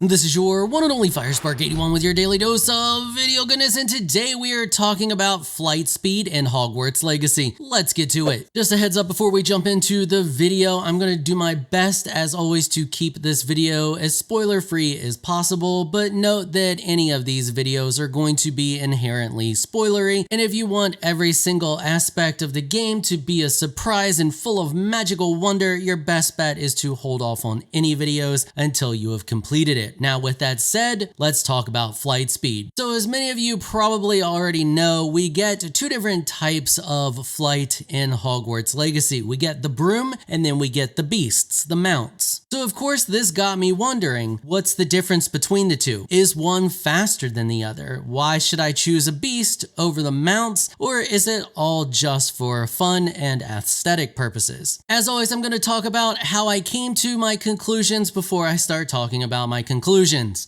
This is your one and only 𝐕𝐸𝐸 with your daily dose of video goodness, and today we are talking about flight speed in Hogwarts Legacy. Let's get to it. Just a heads up before we jump into the video, I'm going to do my best as always to keep this video as spoiler free as possible, but note that any of these videos are going to be inherently spoilery, and if you want every single aspect of the game to be a surprise and full of magical wonder, your best bet is to hold off on any videos until you have completed it. Now, with that said, let's talk about flight speed. So as many of you probably already know, we get two different types of flight in Hogwarts Legacy. We get the broom and then we get the beasts, the mounts. So of course this got me wondering, what's the difference between the two? Is one faster than the other? Why should I choose a beast over the mounts? Or is it all just for fun and aesthetic purposes? As always, I'm going to talk about how I came to my conclusions before I start talking about my conclusions.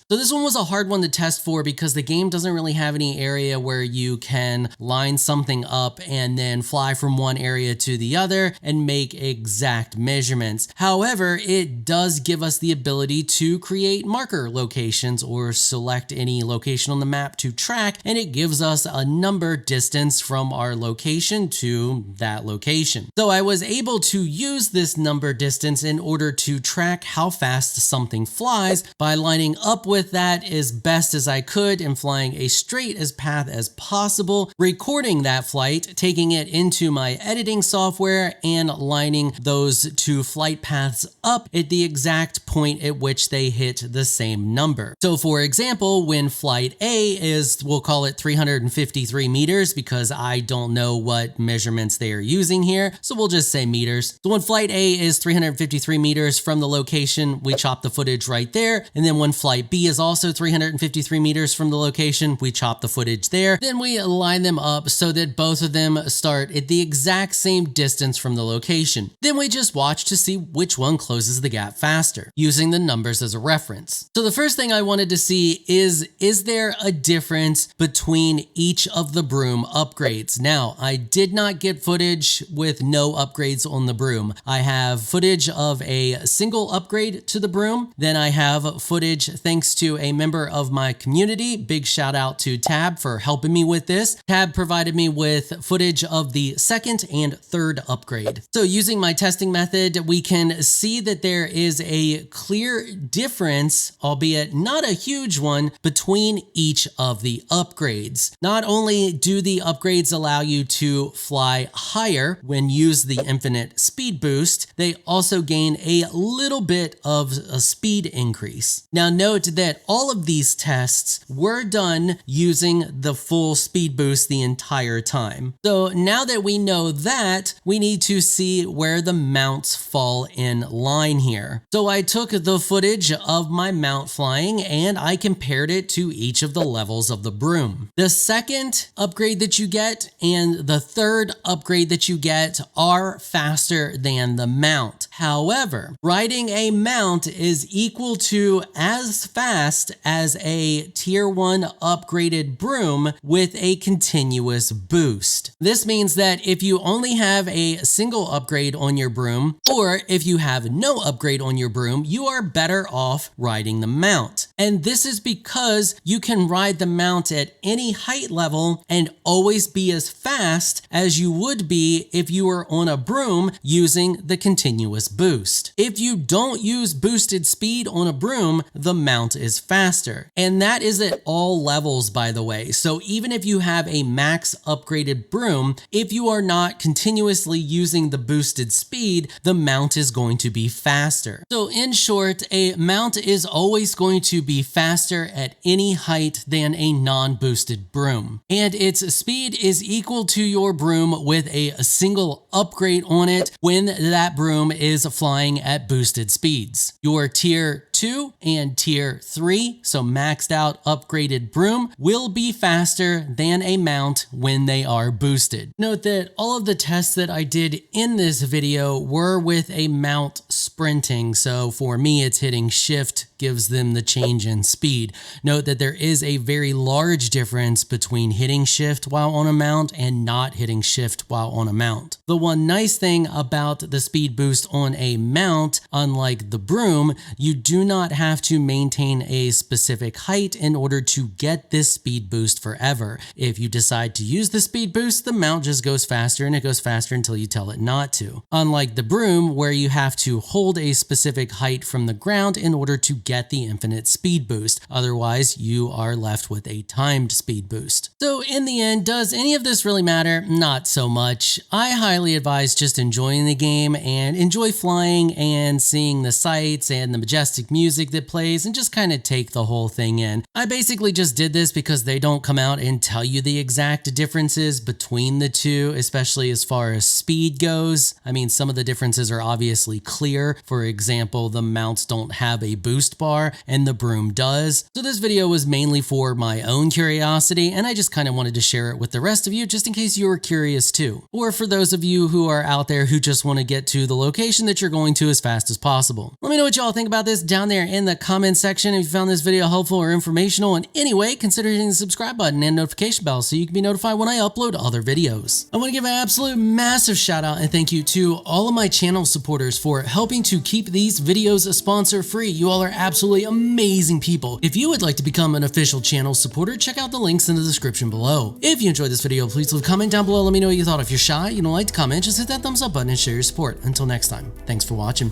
So this one was a hard one to test for because the game doesn't really have any area where you can line something up and then fly from one area to the other and make exact measurements. However, it does give us the ability to create marker locations or select any location on the map to track, and it gives us a number distance from our location to that location. So I was able to use this number distance in order to track how fast something flies by lining up with that as best as I could and flying a straight as path as possible, recording that flight, taking it into my editing software and lining those two flight paths up at the exact point at which they hit the same number. So for example, when flight A is, we'll call it 353 meters because I don't know what measurements they are using here, so we'll just say meters. So when flight A is 353 meters from the location, we chop the footage right there, and then when flight B is also 353 meters from the location, we chop the footage there. Then we line them up so that both of them start at the exact same distance from the location. Then we just watch to see which one closes the gap faster, using the numbers as a reference. So the first thing I wanted to see is there a difference between each of the broom upgrades? Now, I did not get footage with no upgrades on the broom. I have footage of a single upgrade to the broom. Then I have footage thanks to a member of my community. Big shout out to Tab for helping me with this. Tab provided me with footage of the second and third upgrade. So using my testing method, we can see that there is a clear difference, albeit not a huge one, between each of the upgrades. Not only do the upgrades allow you to fly higher when use the infinite speed boost, they also gain a little bit of a speed increase. Now note that all of these tests were done using the full speed boost the entire time. So now that we know that, we need to see where the mounts fall in line here. So I took the footage of my mount flying and I compared it to each of the levels of the broom. The second upgrade that you get and the third upgrade that you get are faster than the mount. However, riding a mount is equal to as fast as a tier 1 upgraded broom with a continuous boost. This means that if you only have a single upgrade on your broom, or if you have no upgrade on your broom, you are better off riding the mount. And this is because you can ride the mount at any height level and always be as fast as you would be if you were on a broom using the continuous boost. If you don't use boosted speed on a broom, the mount is faster. And that is at all levels, by the way. So even if you have a max upgraded broom, if you are not continuously using the boosted speed, the mount is going to be faster. So in short, a mount is always going to be faster at any height than a non-boosted broom. And its speed is equal to your broom with a single upgrade on it when that broom is flying at boosted speeds. Your tier 2 and tier 3, so maxed out upgraded broom, will be faster than a mount when they are boosted. Note that all of the tests that I did in this video were with a mount sprinting, so for me it's hitting shift gives them the change in speed. Note that there is a very large difference between hitting shift while on a mount and not hitting shift while on a mount. The one nice thing about the speed boost on a mount, unlike the broom, you do not have to maintain a specific height in order to get this speed boost forever. If you decide to use the speed boost, the mount just goes faster and it goes faster until you tell it not to. Unlike the broom, where you have to hold a specific height from the ground in order to get the infinite speed boost. Otherwise, you are left with a timed speed boost. So in the end, does any of this really matter? Not so much. I highly advise just enjoying the game and enjoy flying and seeing the sights and the majestic music that plays and just kind of take the whole thing in. I basically just did this because they don't come out and tell you the exact differences between the two, especially as far as speed goes. I mean, some of the differences are obviously clear. For example, the mounts don't have a boost bar and the broom does. So this video was mainly for my own curiosity, and I just kind of wanted to share it with the rest of you just in case you were curious too. Or for those of you who are out there who just want to get to the location that you're going to as fast as possible. Let me know what y'all think about this down there in the comment section. If you found this video helpful or informational in any way, consider hitting the subscribe button and notification bell so you can be notified when I upload other videos. I want to give an absolute massive shout out and thank you to all of my channel supporters for helping to keep these videos sponsor free. You all are absolutely amazing people. If you would like to become an official channel supporter, check out the links in the description below. If you enjoyed this video, please leave a comment down below. Let me know what you thought. If you're shy, you don't like to comment, just hit that thumbs up button and share your support. Until next time, thanks for watching.